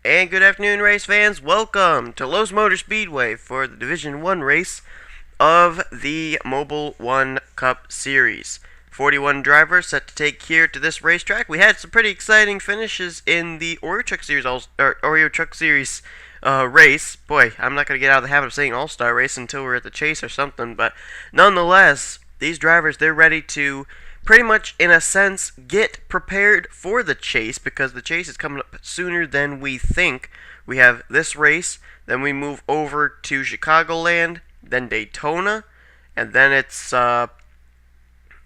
And good afternoon, race fans. Welcome to Lowe's Motor Speedway for the Division 1 race of the Mobil1 Cup Series. 41 drivers set to take here to this racetrack. We had some pretty exciting finishes in the Oreo Truck Series race. Boy, I'm not going to get out of the habit of saying All-Star race until we're at the chase or something, but nonetheless, these drivers, they're ready to pretty much, in a sense, get prepared for the chase, because the chase is coming up sooner than we think. We have this race, then we move over to Chicagoland, then Daytona, and then it's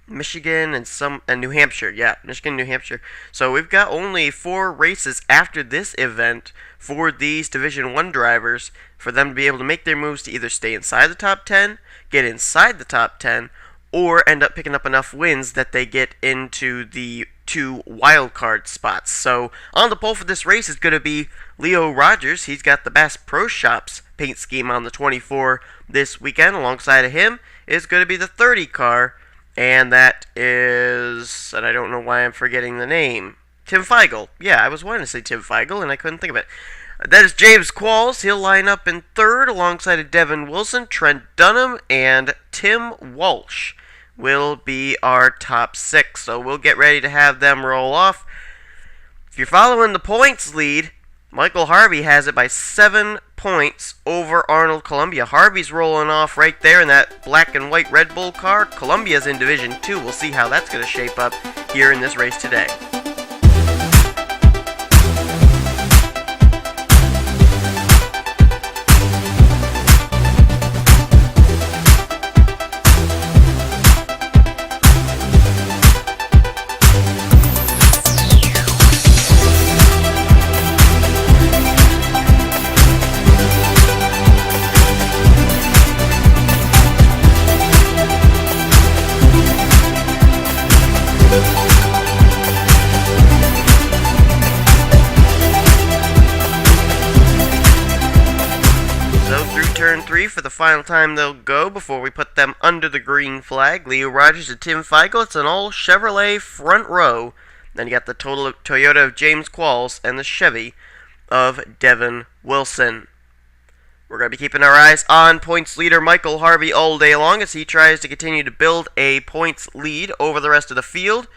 Michigan and New Hampshire. Yeah, Michigan, New Hampshire. So we've got only 4 races after this event for these Division 1 drivers for them to be able to make their moves to either stay inside the top 10, get inside the top 10, or end up picking up enough wins that they get into the 2 wildcard spots. So on the pole for this race is going to be Leo Rogers. He's got the Bass Pro Shops paint scheme on the 24 this weekend. Alongside of him is going to be the 30 car, and that is, and I don't know why I'm forgetting the name, Tim Feigl. Yeah, I was wanting to say Tim Feigl, and I couldn't think of it. That is James Qualls. He'll line up in 3rd alongside of Devin Wilson, Trent Dunham, and Tim Walsh will be our top 6. So we'll get ready to have them roll off. If you're following the points lead, Michael Harvey has it by 7 points over Arnold Columbia. Harvey's rolling off right there in that black and white Red Bull car. Columbia's in Division 2. We'll see how that's going to shape up here in this race today. Turn 3 for the final time they'll go before we put them under the green flag. Leo Rogers and Tim Feigl. It's an all Chevrolet front row. Then you got the Toyota of James Qualls and the Chevy of Devin Wilson. We're going to be keeping our eyes on points leader Michael Harvey all day long as he tries to continue to build a points lead over the rest of the field.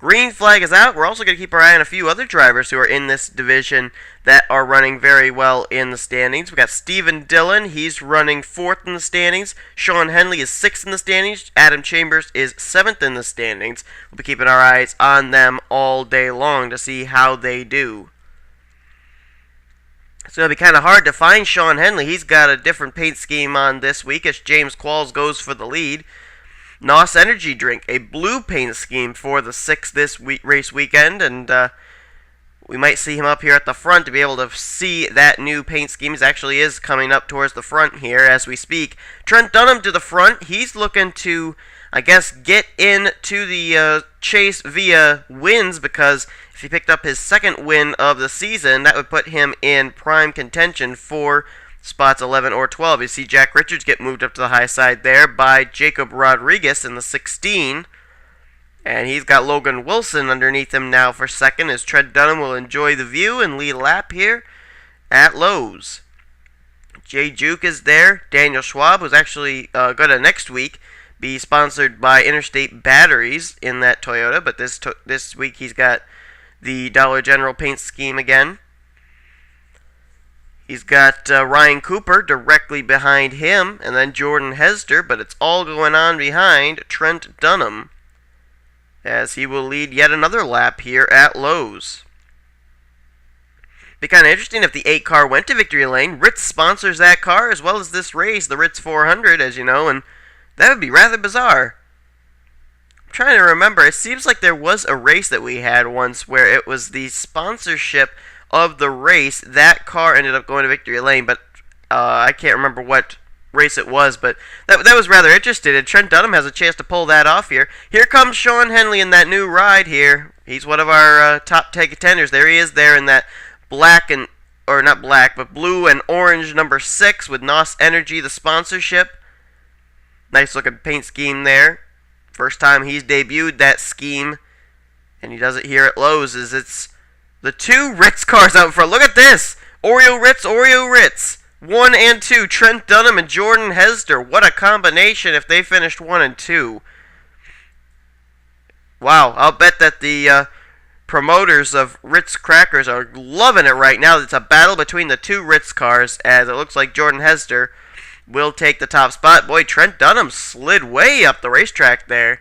Green flag is out. We're also going to keep our eye on a few other drivers who are in this division that are running very well in the standings. We've got Stephen Dillon. He's running 4th in the standings. Sean Henley is 6th in the standings. Adam Chambers is 7th in the standings. We'll be keeping our eyes on them all day long to see how they do. It's going to be kind of hard to find Sean Henley. He's got a different paint scheme on this week as James Qualls goes for the lead. NOS Energy Drink, a blue paint scheme for the 6th this race weekend, and we might see him up here at the front to be able to see that new paint scheme. He actually is coming up towards the front here as we speak. Trent Dunham to the front. He's looking to, I guess, get into the chase via wins, because if he picked up his 2nd win of the season, that would put him in prime contention for spots 11 or 12. You see Jack Richards get moved up to the high side there by Jacob Rodriguez in the 16. And he's got Logan Wilson underneath him now for 2nd, as Trent Dunham will enjoy the view and lead a lap here at Lowe's. Jay Juke is there. Daniel Schwab, who's actually going to next week be sponsored by Interstate Batteries in that Toyota, but this week he's got the Dollar General paint scheme again. He's got Ryan Cooper directly behind him, and then Jordan Hester, but it's all going on behind Trent Dunham, as he will lead yet another lap here at Lowe's. Be kind of interesting if the 8 car went to victory lane. Ritz sponsors that car as well as this race, the Ritz 400, as you know, and that would be rather bizarre. I'm trying to remember. It seems like there was a race that we had once where it was the sponsorship of the race. That car ended up going to victory lane, but I can't remember what race it was, but that was rather interesting, and Trent Dunham has a chance to pull that off here. Here comes Sean Henley in that new ride here. He's one of our top 10 contenders. There he is there in that black and, or not black, but blue and orange number 6 with NOS Energy, the sponsorship. Nice looking paint scheme there. First time he's debuted that scheme, and he does it here at Lowe's, is it's the 2 Ritz cars out front. Look at this! Oreo Ritz, Oreo Ritz. 1 and 2, Trent Dunham and Jordan Hester. What a combination if they finished 1 and 2. Wow, I'll bet that the promoters of Ritz crackers are loving it right now. It's a battle between the two Ritz cars, as it looks like Jordan Hester will take the top spot. Boy, Trent Dunham slid way up the racetrack there.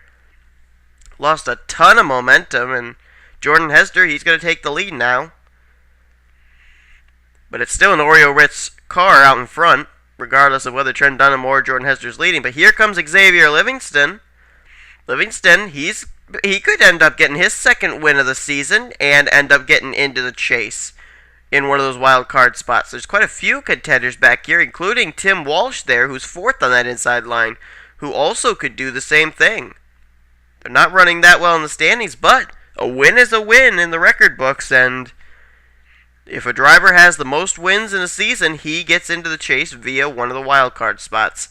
Lost a ton of momentum, and Jordan Hester, he's going to take the lead now. But it's still an Oreo Ritz car out in front, regardless of whether Trent Dunham or Jordan Hester's leading. But here comes Xavier Livingston. Livingston, he could end up getting his second win of the season and end up getting into the chase in one of those wild card spots. There's quite a few contenders back here, including Tim Walsh there, who's fourth on that inside line, who also could do the same thing. They're not running that well in the standings, but a win is a win in the record books, and if a driver has the most wins in a season, he gets into the chase via one of the wild card spots.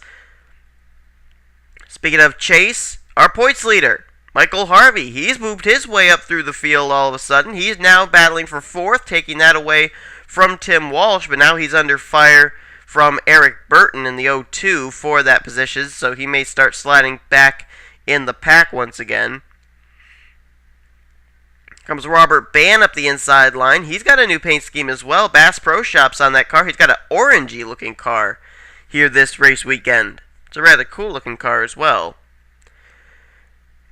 Speaking of chase, our points leader, Michael Harvey, he's moved his way up through the field all of a sudden. He's now battling for fourth, taking that away from Tim Walsh, but now he's under fire from Eric Burton in the 0-2 for that position, so he may start sliding back in the pack once again. Comes Robert Bann up the inside line. He's got a new paint scheme as well. Bass Pro Shops on that car. He's got an orangey looking car here this race weekend. It's a rather cool looking car as well.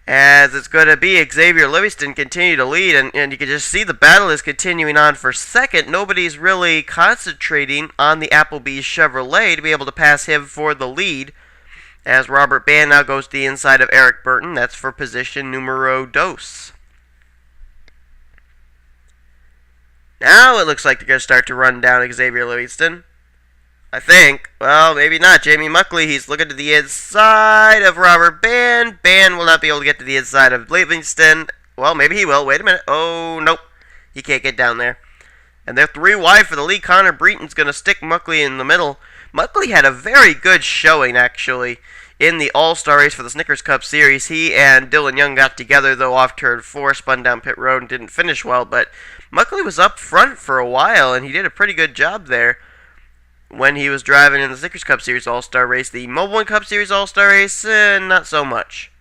As it's going to be Xavier Livingston continue to lead, and you can just see the battle is continuing on for second. Nobody's really concentrating on the Applebee's Chevrolet to be able to pass him for the lead, as Robert Bann now goes to the inside of Eric Burton. That's for position numero dos. Now it looks like they're going to start to run down Xavier Livingston. I think. Well, maybe not. Jamie Muckley, he's looking to the inside of Robert Bann. Bann will not be able to get to the inside of Livingston. Well, maybe he will. Wait a minute. Oh, nope. He can't get down there. And they're 3 wide for the lead. Connor Breeton's going to stick Muckley in the middle. Muckley had a very good showing, actually, in the All-Star race for the Snickers Cup Series. He and Dylan Young got together, though, off turn 4, spun down pit road and didn't finish well. But Muckley was up front for a while, and he did a pretty good job there when he was driving in the Snickers Cup Series All-Star race. The Mobil1 Cup Series All-Star race, not so much.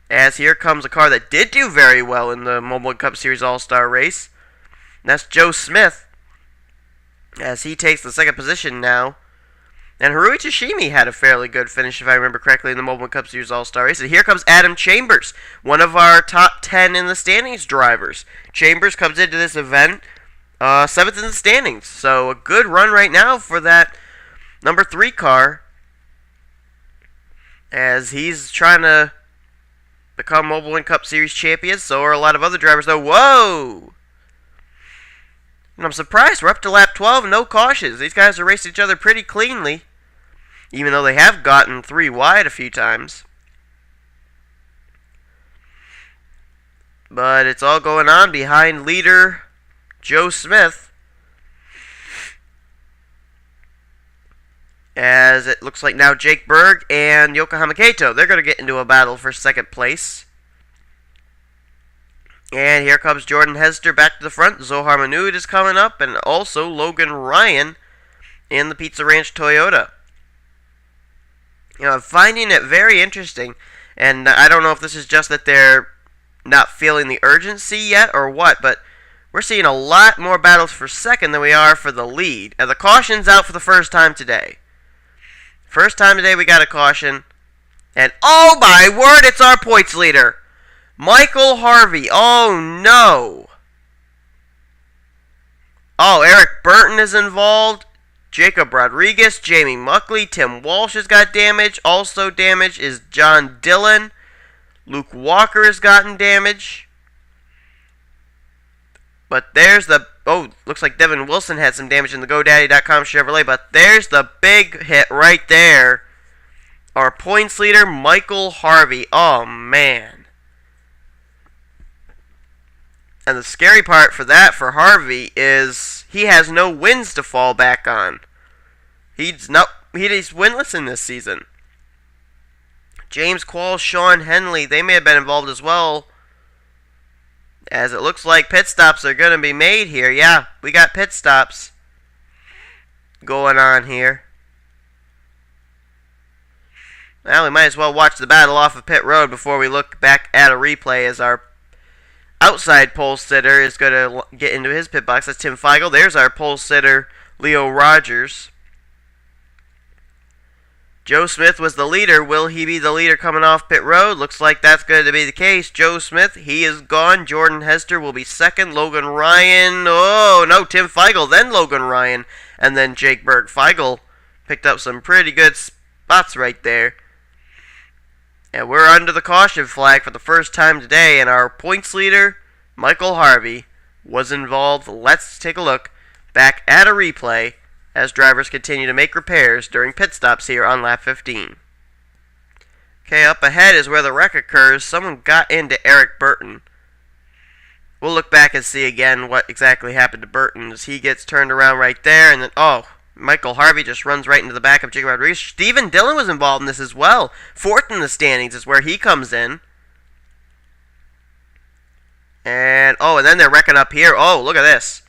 As here comes a car that did do very well in the Mobil1 Cup Series All-Star race. And that's Joe Smith, as he takes the second position now. And Harui Tashimi had a fairly good finish, if I remember correctly, in the Mobil1 Cup Series All-Star race. And here comes Adam Chambers, one of our top 10 in the standings drivers. Chambers comes into this event 7th in the standings. So a good run right now for that number 3 car, as he's trying to become Mobil1 Cup Series champions. So are a lot of other drivers, though. Whoa! And I'm surprised we're up to lap 12, no cautions. These guys are racing each other pretty cleanly, even though they have gotten 3 wide a few times. But it's all going on behind leader Joe Smith, as it looks like now Jake Berg and Yokohama Kato, they're going to get into a battle for second place. And here comes Jordan Hester back to the front. Zohar Manood is coming up, and also Logan Ryan in the Pizza Ranch Toyota. You know, I'm finding it very interesting, and I don't know if this is just that they're not feeling the urgency yet or what, but we're seeing a lot more battles for second than we are for the lead. And the caution's out for the first time today. First time today we got a caution. And oh my word, it's our points leader, Michael Harvey. Oh no. Oh, Eric Burton is involved. Jacob Rodriguez, Jamie Muckley, Tim Walsh has got damage. Also damaged is John Dillon. Luke Walker has gotten damage. But there's the, oh, looks like Devin Wilson had some damage in the GoDaddy.com Chevrolet. But there's the big hit right there. Our points leader, Michael Harvey. Oh, man. And the scary part for that, for Harvey, is he has no wins to fall back on. He's winless in this season. James Quall, Sean Henley, they may have been involved as well, as it looks like pit stops are going to be made here. Yeah, we got pit stops. going on here. Well, we might as well watch the battle off of pit road before we look back at a replay, as our outside pole sitter is going to get into his pit box. That's Tim Feigl. There's our pole sitter, Leo Rogers. Joe Smith was the leader. Will he be the leader coming off pit road? Looks like that's going to be the case. Joe Smith, he is gone. Jordan Hester will be second. Logan Ryan, oh no, Tim Feigl, then Logan Ryan, and then Jake Berg. Feigl picked up some pretty good spots right there. And we're under the caution flag for the first time today, and our points leader, Michael Harvey, was involved. Let's take a look back at a replay as drivers continue to make repairs during pit stops here on lap 15. Okay, up ahead is where the wreck occurs. Someone got into Eric Burton. We'll look back and see again what exactly happened to Burton as he gets turned around right there, and then, oh, Michael Harvey just runs right into the back of Jacob Rodriguez. Stephen Dillon was involved in this as well. Fourth in the standings is where he comes in. And, oh, and then they're wrecking up here. Oh, look at this.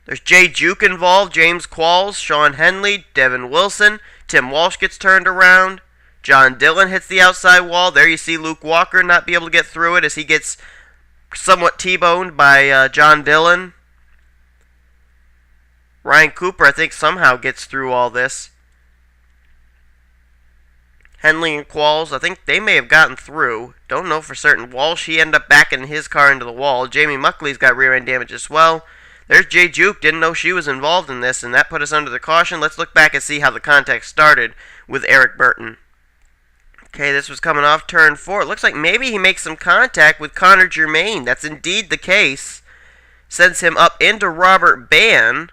There's Jay Juke involved, James Qualls, Sean Henley, Devin Wilson. Tim Walsh gets turned around. John Dillon hits the outside wall. There you see Luke Walker not be able to get through it as he gets somewhat T-boned by John Dillon. Ryan Cooper, I think, somehow gets through all this. Henley and Qualls, I think they may have gotten through. Don't know for certain. Walsh, he ended up backing his car into the wall. Jamie Muckley's got rear end damage as well. There's Jay Juke. Didn't know she was involved in this, and that put us under the caution. Let's look back and see how the contact started with Eric Burton. Okay, this was coming off turn 4. It looks like maybe he makes some contact with Connor Germain. That's indeed the case. Sends him up into Robert Bann.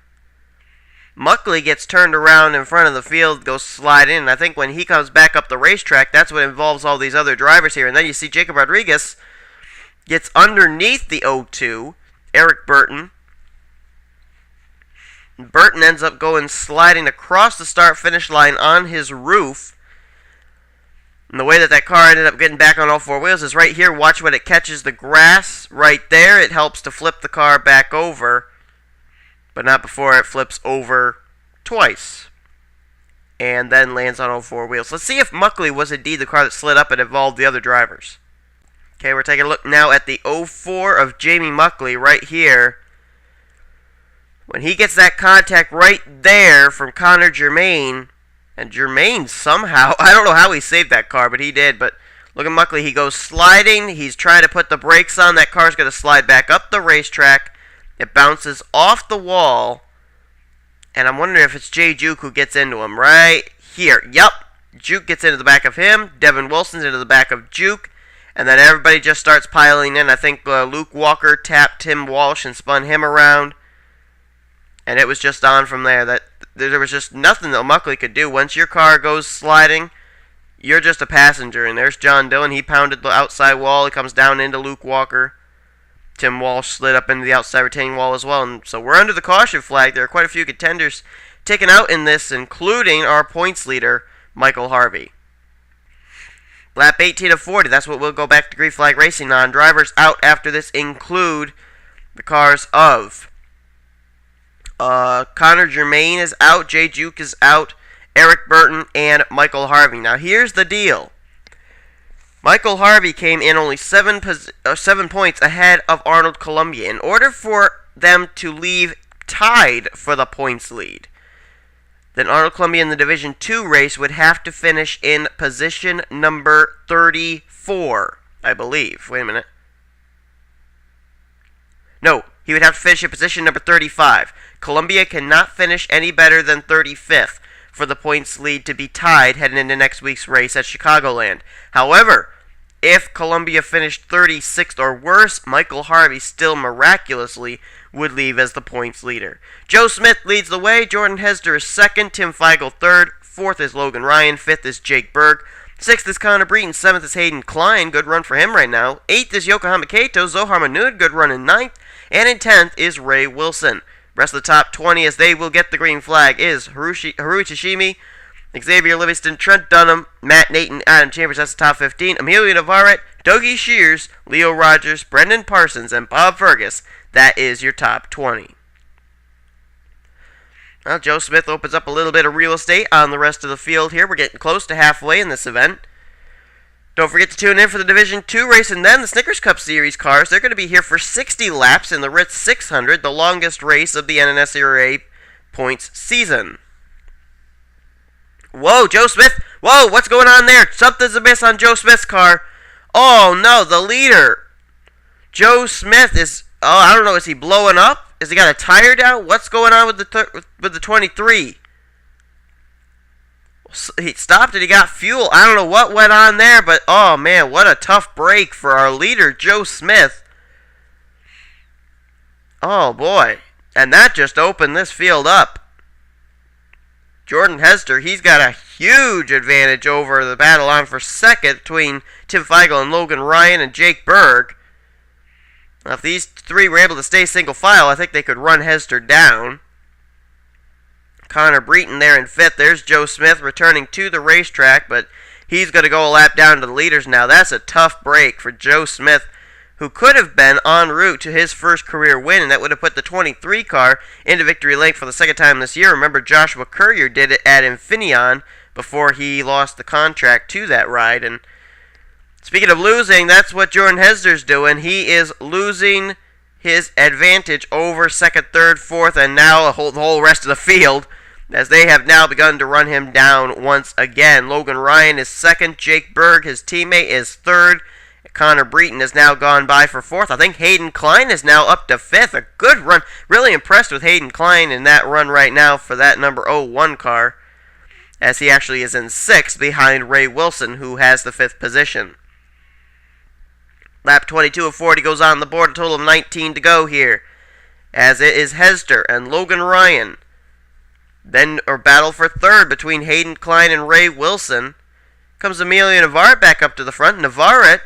Muckley gets turned around in front of the field, goes slide in, and I think when he comes back up the racetrack, that's what involves all these other drivers here. And then you see Jacob Rodriguez gets underneath the O2, Eric Burton. Burton ends up going sliding across the start-finish line on his roof. And the way that that car ended up getting back on all four wheels is right here. Watch when it catches the grass right there. It helps to flip the car back over, but not before it flips over twice and then lands on all four wheels. Let's see if Muckley was indeed the car that slid up and involved the other drivers. Okay, we're taking a look now at the 04 of Jamie Muckley right here. When he gets that contact right there from Connor Germain, and Germain somehow, I don't know how he saved that car, but he did. But look at Muckley, he goes sliding, he's trying to put the brakes on, that car's going to slide back up the racetrack. It bounces off the wall, and I'm wondering if it's Jay Juke who gets into him right here. Yup, Juke gets into the back of him, Devin Wilson's into the back of Juke, and then everybody just starts piling in. I think Luke Walker tapped Tim Walsh and spun him around, and it was just on from there. That there was just nothing that Muckley could do. Once your car goes sliding, you're just a passenger. And there's John Dillon. He pounded the outside wall. He comes down into Luke Walker. Tim Walsh slid up into the outside retaining wall as well. And so we're under the caution flag. There are quite a few contenders taken out in this, including our points leader, Michael Harvey. Lap 18 of 40. That's what we'll go back to green flag racing on. Drivers out after this include the cars of Connor Germain is out, Jay Juke is out, Eric Burton, and Michael Harvey. Now here's the deal. Michael Harvey came in only 7 points ahead of Arnold Columbia. In order for them to leave tied for the points lead, then Arnold Columbia in the Division 2 race would have to finish in position number 34, I believe. Wait a minute. No, he would have to finish in position number 35. Columbia cannot finish any better than 35th for the points lead to be tied heading into next week's race at Chicagoland. However, if Columbia finished 36th or worse, Michael Harvey still miraculously would leave as the points leader. Joe Smith leads the way. Jordan Hester is second. Tim Feigl third. Fourth is Logan Ryan. Fifth is Jake Berg. Sixth is Connor Breton. Seventh is Hayden Klein. Good run for him right now. Eighth is Yokohama Kato. Zohar Manud. Good run in ninth. And in 10th is Ray Wilson. Rest of the top 20, as they will get the green flag, is Harui Tashimi, Xavier Livingston, Trent Dunham, Matt Nathan, Adam Chambers. That's the top 15. Emilio Navarrete, Dougie Shears, Leo Rogers, Brendan Parsons, and Bob Fergus. That is your top 20. Well, Joe Smith opens up a little bit of real estate on the rest of the field here. We're getting close to halfway in this event. Don't forget to tune in for the Division 2 race and then the Snickers Cup Series cars. They're going to be here for 60 laps in the Ritz 600, the longest race of the NNSCRA points season. Whoa, Joe Smith. Whoa, what's going on there? Something's amiss on Joe Smith's car. Oh, no, the leader. Joe Smith is, I don't know, is he blowing up? Has he got a tire down? What's going on with the 23? He stopped and he got fuel. I don't know what went on there, but oh man, what a tough break for our leader, Joe Smith. Oh boy. And that just opened this field up. Jordan Hester, he's got a huge advantage over the battle on for second between Tim Feigl and Logan Ryan and Jake Berg. Now, if these three were able to stay single file, I think they could run Hester down. Connor Breton there in fifth. There's Joe Smith returning to the racetrack, but he's going to go a lap down to the leaders now. That's a tough break for Joe Smith, who could have been en route to his first career win, and that would have put the 23 car into victory lane for the second time this year. Remember, Joshua Courier did it at Infineon before he lost the contract to that ride. And speaking of losing, that's what Jordan Hesder's doing. He is losing his advantage over second, third, fourth, and now the whole rest of the field, as they have now begun to run him down once again. Logan Ryan is second. Jake Berg, his teammate, is third. Connor Breton has now gone by for fourth. I think Hayden Klein is now up to fifth. A good run. Really impressed with Hayden Klein in that run right now for that number 01 car, as he actually is in sixth behind Ray Wilson, who has the fifth position. Lap 22 of 40 goes on the board. A total of 19 to go here, as it is Hester and Logan Ryan. Then a battle for third between Hayden Klein and Ray Wilson. Comes Emilio Navarrete back up to the front. Navarrete,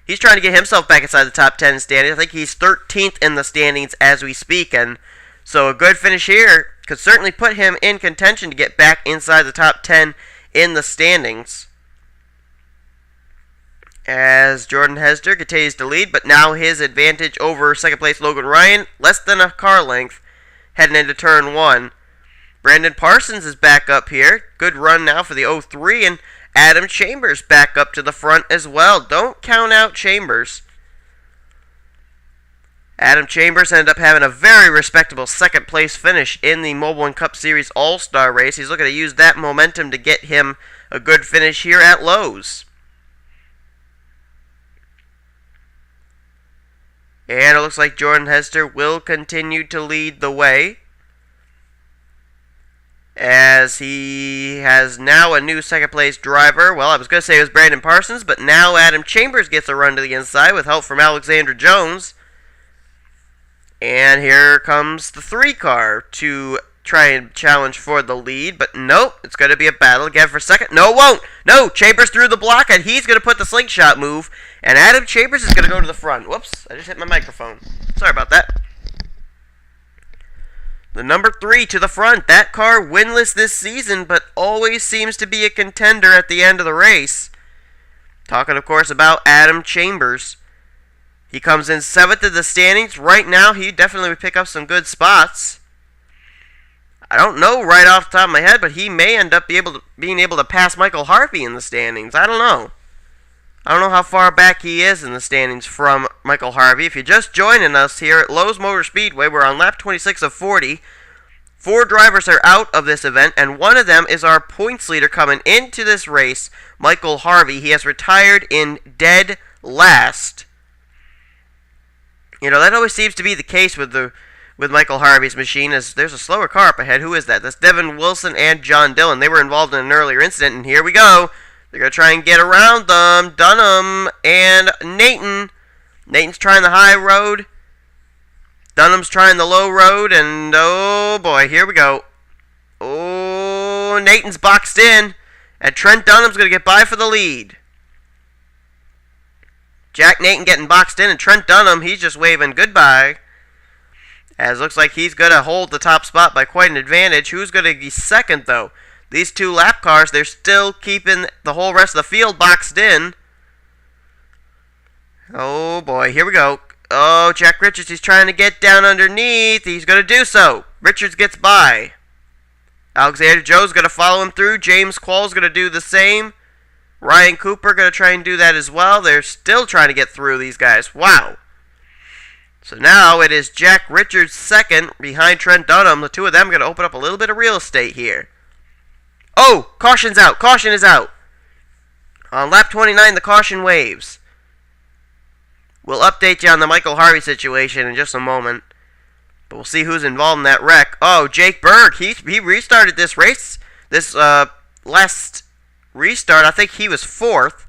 he's trying to get himself back inside the top 10 standings. I think he's 13th in the standings as we speak, and so a good finish here could certainly put him in contention to get back inside the top 10 in the standings. As Jordan Hester continues to lead, but now his advantage over second place Logan Ryan, less than a car length heading into turn 1. Brandon Parsons is back up here. Good run now for the 03, and Adam Chambers back up to the front as well. Don't count out Chambers. Adam Chambers ended up having a very respectable second place finish in the Mobil1 Cup Series All-Star race. He's looking to use that momentum to get him a good finish here at Lowe's. And it looks like Jordan Hester will continue to lead the way, as he has now a new second place driver. Well, I was going to say it was Brandon Parsons, but now Adam Chambers gets a run to the inside with help from Alexander Jones. And here comes the 3 car to try and challenge for the lead, but nope, it's going to be a battle again for second. No, it won't. No, Chambers through the block, and he's going to put the slingshot move, and Adam Chambers is going to go to the front. Whoops, I just hit my microphone. Sorry about that. The number 3 to the front. That car winless this season, but always seems to be a contender at the end of the race. Talking, of course, about Adam Chambers. He comes in 7th in the standings. Right now, he definitely would pick up some good spots. I don't know right off the top of my head, but he may end up being able to pass Michael Harvey in the standings. I don't know. I don't know how far back he is in the standings from Michael Harvey. If you're just joining us here at Lowe's Motor Speedway, we're on lap 26 of 40. 4 drivers are out of this event, and one of them is our points leader coming into this race, Michael Harvey. He has retired in dead last. You know, that always seems to be the case with Michael Harvey's machine, as there's a slower car up ahead. Who is that? That's Devin Wilson and John Dillon. They were involved in an earlier incident, and here we go. They're going to try and get around them. Dunham and Nathan. Nathan's trying the high road. Dunham's trying the low road, and oh boy, here we go. Oh, Nathan's boxed in, and Trent Dunham's going to get by for the lead. Jack Nathan getting boxed in, and Trent Dunham, he's just waving goodbye. As looks like he's going to hold the top spot by quite an advantage. Who's going to be second, though? These 2 lap cars, they're still keeping the whole rest of the field boxed in. Oh boy, here we go. Oh, Jack Richards, he's trying to get down underneath. He's going to do so. Richards gets by. Alexander Jones going to follow him through. James Quall's going to do the same. Ryan Cooper going to try and do that as well. They're still trying to get through these guys. Wow. So now it is Jack Richards second behind Trent Dunham. The two of them are going to open up a little bit of real estate here. Oh, caution's out. Caution is out. On lap 29, the caution waves. We'll update you on the Michael Harvey situation in just a moment. But we'll see who's involved in that wreck. Oh, Jake Berg. He restarted this race. This last restart, I think he was fourth.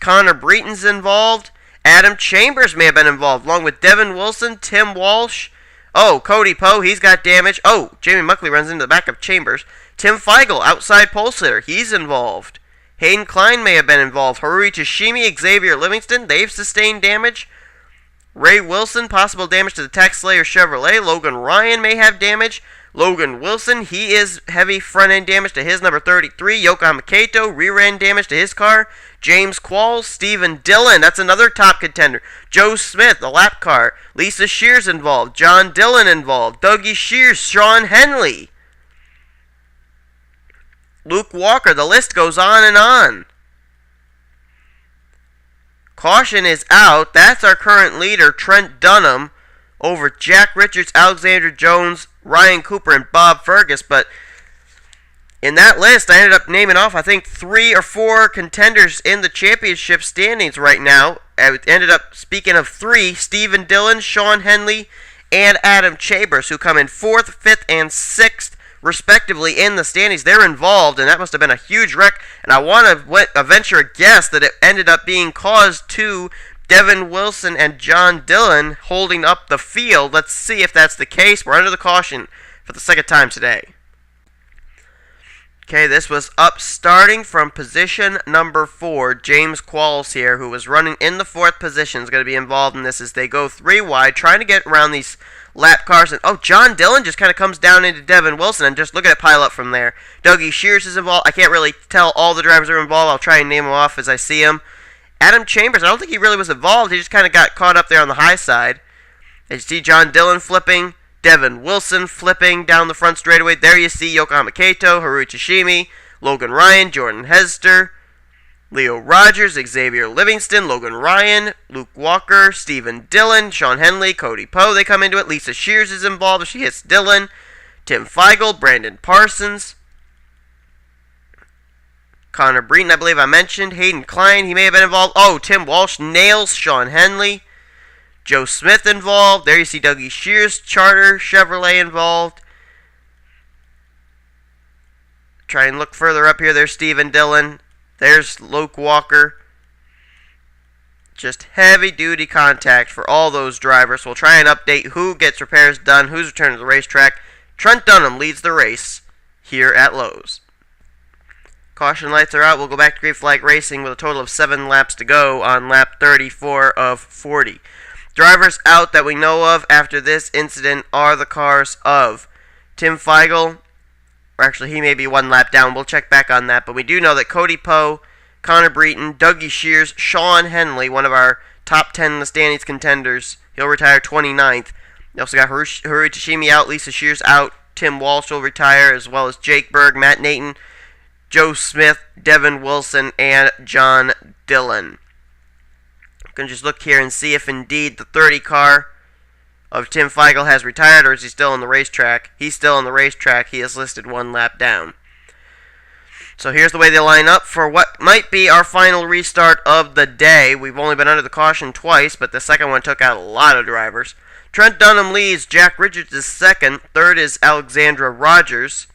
Connor Breton's involved. Adam Chambers may have been involved, along with Devin Wilson, Tim Walsh. Oh, Cody Poe, he's got damage. Oh, Jamie Muckley runs into the back of Chambers. Tim Feigl, outside pole sitter, he's involved. Hayden Klein may have been involved. Haruri Tashimi, Xavier Livingston, they've sustained damage. Ray Wilson, possible damage to the Tech Slayer Chevrolet. Logan Ryan may have damage. Logan Wilson, he is heavy front-end damage to his number 33. Yokohama Kato, rear-end damage to his car. James Qualls, Stephen Dillon, that's another top contender. Joe Smith, the lap car. Lisa Shears involved. John Dillon involved. Dougie Shears, Sean Henley. Luke Walker, the list goes on and on. Caution is out. That's our current leader, Trent Dunham, over Jack Richards, Alexander Jones, Ryan Cooper, and Bob Fergus. But in that list, I ended up naming off, I think, 3 or 4 contenders in the championship standings right now. I ended up speaking of 3, Stephen Dillon, Sean Henley, and Adam Chambers, who come in 4th, 5th, and 6th, respectively, in the standings. They're involved, and that must have been a huge wreck. And I want to venture a guess that it ended up being caused to Devin Wilson and John Dillon holding up the field. Let's see if that's the case. We're under the caution for the second time today. Okay, this was up starting from position number 4. James Qualls here, who was running in the 4th position, is going to be involved in this as they go 3 wide, trying to get around these lap cars. And oh, John Dillon just kind of comes down into Devin Wilson, and just look at it pile up from there. Dougie Shears is involved. I can't really tell all the drivers are involved. I'll try and name them off as I see them. Adam Chambers, I don't think he really was involved. He just kind of got caught up there on the high side. As you see John Dillon flipping, Devin Wilson flipping down the front straightaway. There you see Yokohama Kato, Harui Tashimi, Logan Ryan, Jordan Hester, Leo Rogers, Xavier Livingston, Logan Ryan, Luke Walker, Stephen Dillon, Sean Henley, Cody Poe, they come into it. Lisa Shears is involved. She hits Dillon. Tim Feigl, Brandon Parsons, Connor Breton, I believe I mentioned. Hayden Klein, he may have been involved. Oh, Tim Walsh nails Sean Henley. Joe Smith involved. There you see Dougie Shears, Charter Chevrolet involved. Try and look further up here. There's Stephen Dillon. There's Luke Walker. Just heavy-duty contact for all those drivers. We'll try and update who gets repairs done, who's returned to the racetrack. Trent Dunham leads the race here at Lowe's. Caution lights are out. We'll go back to Green Flag Racing with a total of 7 laps to go on lap 34 of 40. Drivers out that we know of after this incident are the cars of Tim Feigl. Or actually, he may be 1 lap down. We'll check back on that. But we do know that Cody Poe, Connor Breton, Dougie Shears, Sean Henley, one of our top 10 in the standings contenders, he'll retire 29th. We also got Harui Tashimi out, Lisa Shears out, Tim Walsh will retire, as well as Jake Berg, Matt Nathan, Joe Smith, Devin Wilson, and John Dillon. I'm going to just look here and see if indeed the 30 car of Tim Feigl has retired, or is he still on the racetrack? He's still on the racetrack. He is listed 1 lap down. So here's the way they line up for what might be our final restart of the day. We've only been under the caution twice, but the second one took out a lot of drivers. Trent Dunham leads. Jack Richards is second. Third is Alexandra Rogers.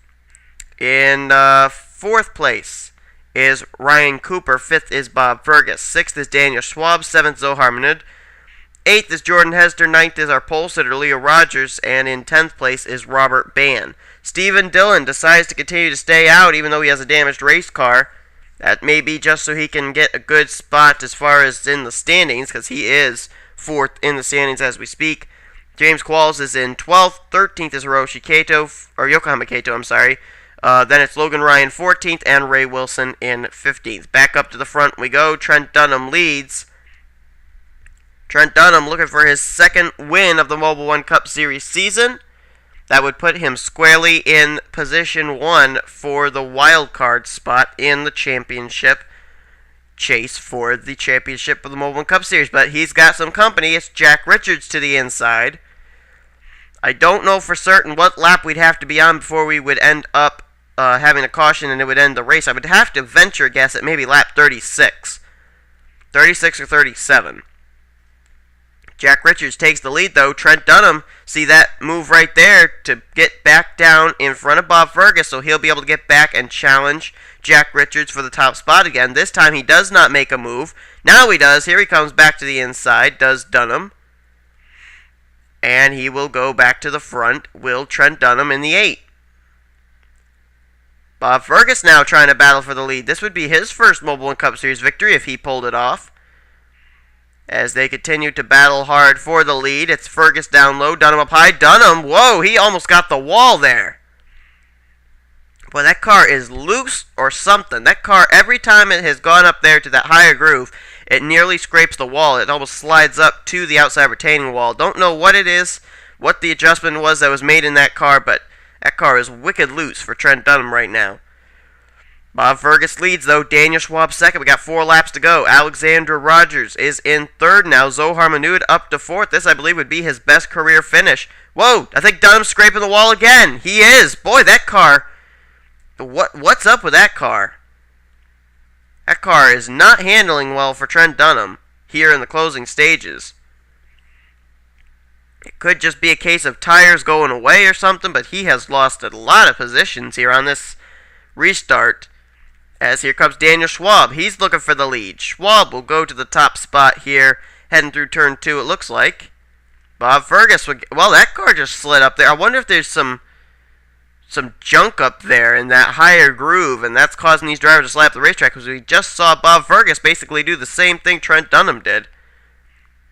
In 4th place is Ryan Cooper. 5th is Bob Fergus. 6th is Daniel Schwab. 7th, Zohar Manud. 8th is Jordan Hester. 9th is our pole sitter, Leo Rogers. And in 10th place is Robert Bann. Stephen Dillon decides to continue to stay out even though he has a damaged race car. That may be just so he can get a good spot as far as in the standings, because he is 4th in the standings as we speak. James Qualls is in 12th. 13th is Yokohama Kato, I'm sorry. Then it's Logan Ryan 14th and Ray Wilson in 15th. Back up to the front we go. Trent Dunham leads. Trent Dunham looking for his 2nd win of the Mobil1 Cup Series season. That would put him squarely in position 1 for the wild card spot in the championship chase for the championship of the Mobil1 Cup Series. But he's got some company. It's Jack Richards to the inside. I don't know for certain what lap we'd have to be on before we would end up having a caution and it would end the race. I would have to venture a guess at maybe lap 36. 36 or 37. Jack Richards takes the lead, though. Trent Dunham, see that move right there to get back down in front of Bob Fergus, so he'll be able to get back and challenge Jack Richards for the top spot again. This time he does not make a move. Now he does. Here he comes back to the inside, does Dunham. And he will go back to the front, will Trent Dunham in the 8. Bob Fergus now trying to battle for the lead. This would be his first Mobil1 Cup Series victory if he pulled it off. As they continue to battle hard for the lead, it's Fergus down low, Dunham up high. Dunham, whoa, he almost got the wall there. Boy, that car is loose or something. That car, every time it has gone up there to that higher groove, it nearly scrapes the wall. It almost slides up to the outside retaining wall. Don't know what it is, what the adjustment was that was made in that car, but that car is wicked loose for Trent Dunham right now. Bob Fergus leads, though. Daniel Schwab second. We got 4 laps to go. Alexander Rogers is in third now. Zohar Manoud up to fourth. This, I believe, would be his best career finish. Whoa, I think Dunham's scraping the wall again. He is. Boy, that car. What's up with that car? That car is not handling well for Trent Dunham here in the closing stages. It could just be a case of tires going away or something, but he has lost a lot of positions here on this restart. As here comes Daniel Schwab. He's looking for the lead. Schwab will go to the top spot here, heading through turn 2, it looks like. Bob Fergus would... Well, that car just slid up there. I wonder if there's some junk up there in that higher groove, and that's causing these drivers to slap the racetrack, because we just saw Bob Fergus basically do the same thing Trent Dunham did.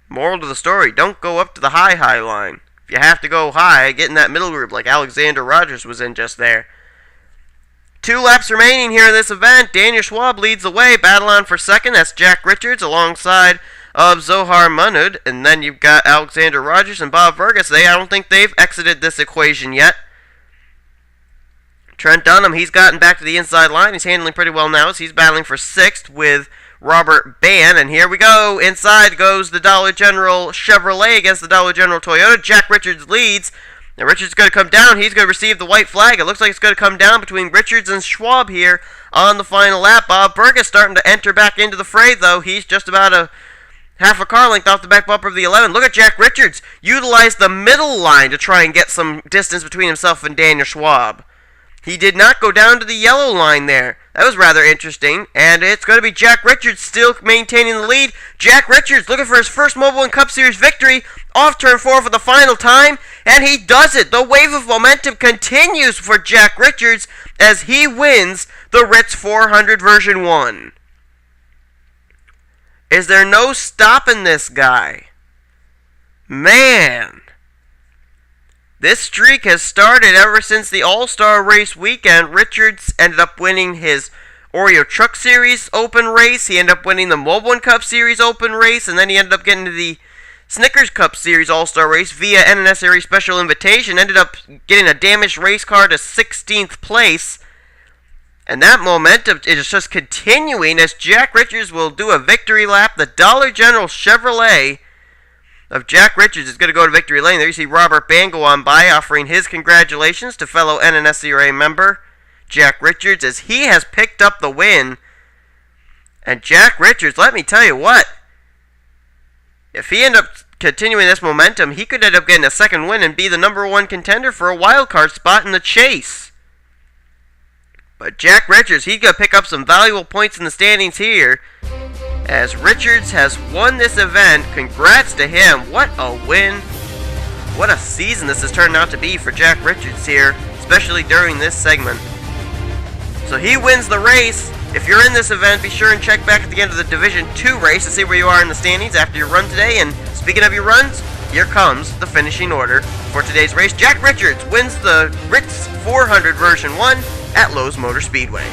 Moral to the story, don't go up to the high line. If you have to go high, get in that middle groove like Alexander Rogers was in just there. 2 laps remaining here in this event. Daniel Schwab leads the way. Battle on for second. That's Jack Richards alongside of Zohar Manoud. And then you've got Alexander Rogers and Bob Fergus. I don't think they've exited this equation yet. Trent Dunham, he's gotten back to the inside line. He's handling pretty well now as he's battling for 6th with Robert Bann. And here we go. Inside goes the Dollar General Chevrolet against the Dollar General Toyota. Jack Richards leads. Now Richards is going to come down. He's going to receive the white flag. It looks like it's going to come down between Richards and Schwab here on the final lap. Bob Fergus starting to enter back into the fray, though. He's just about a half a car length off the back bumper of the 11. Look at Jack Richards. Utilize the middle line to try and get some distance between himself and Daniel Schwab. He did not go down to the yellow line there. That was rather interesting. And it's going to be Jack Richards still maintaining the lead. Jack Richards looking for his first Mobil1 Cup Series victory off turn 4 for the final time. And he does it. The wave of momentum continues for Jack Richards as he wins the Ritz 400 version 1. Is there no stopping this guy? Man. This streak has started ever since the All-Star Race weekend. Richards ended up winning his Oreo Truck Series Open race. He ended up winning the Mobil1 Cup Series Open race. And then he ended up getting to the Snickers Cup Series All-Star race via NNSCRA Special Invitation. Ended up getting a damaged race car to 16th place. And that momentum is just continuing as Jack Richards will do a victory lap. The Dollar General Chevrolet of Jack Richards is going to go to victory lane. There you see Robert Bann go on by, offering his congratulations to fellow NNSCRA member Jack Richards as he has picked up the win. And Jack Richards, let me tell you what, if he ended up continuing this momentum, he could end up getting a second win and be the #1 contender for a wild card spot in the chase. But Jack Richards, he's going to pick up some valuable points in the standings here, as Richards has won this event. Congrats to him. What a win. What a season this has turned out to be for Jack Richards here, especially during this segment. So he wins the race. If you're in this event, be sure and check back at the end of the Division 2 race to see where you are in the standings after your run today. And speaking of your runs, here comes the finishing order for today's race. Jack Richards wins the Ritz 400 version 1 at Lowe's Motor Speedway.